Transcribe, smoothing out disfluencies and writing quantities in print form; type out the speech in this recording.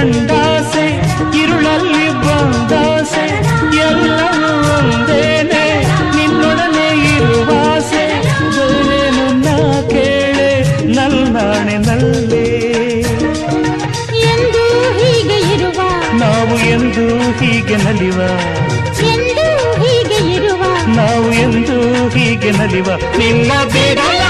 ಕಂಡಾಸೆ ഇരുಳಲ್ಲಿ ಬಂದಾಸೆ ಎಲ್ಲವೂ ಒಂದೇನೆ ನಿನ್ನೊಡನೆ ಇರುವಾಸೆ ಬೇರೇನು ನಾ ಕೇಳೆ ನಲ್ಲಾಣೆ ನಲ್ಲೇ ಎಂದು ಹೀಗೆ ಇರುವ ನಾವು ಎಂದು ಹೀಗೆ ನಲಿವ ಎಂದು ಹೀಗೆ ಇರುವ ನಾವು ಎಂದು ಹೀಗೆ ನಲಿವ ನಿನ್ನ ಬಿಡಲ